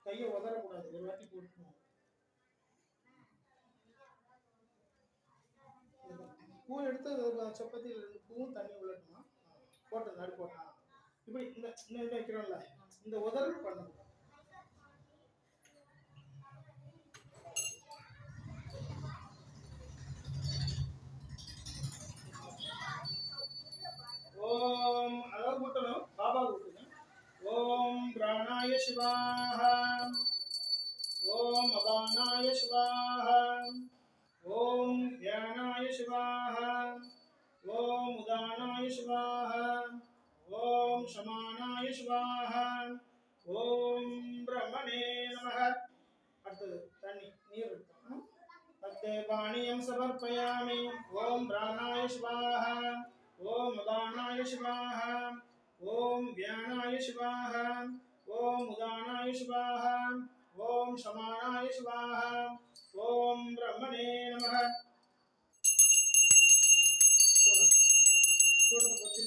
கையை உதறக்கூடாது, ஒரு வாட்டி போட்டுக்கணும். பூ எடுத்து சப்பாத்தியில் 2 பூவும் தண்ணி உள்ளட்டுமா போட்டது நடு போட்டோம். இப்படி இந்த வைக்கிறோம்ல, இந்த உதறல் பண்ணணும். ஓம் அளவு கூட்டணும், பாபா கூட்டுங்க. ஓம் பிராணாய சிவாஹ, ஓம் அபானாய சிவாஹ, ஓம் தியானாய சிவாஹ, ஓம் உதானாய சிவாஹ, ஓம் சமானாய சிவாஹ, ஓம் பிரம்மணே நமஹ. அடுத்தது தண்ணி நீர் எடுத்தோம். தத்தே பாணியம் சமர்ப்பயாமி. ஓம் பிராணாய சிவாஹ, ஓம் உதானாய சிவாஹ, ஓம் வியானாய சிவாஹ, ஓம் உதானாய சிவாஹ, ஓம் சமானாய சிவாஹ, ஓம் பிரம்மணே நமஹ. சூடத்தை பற்றி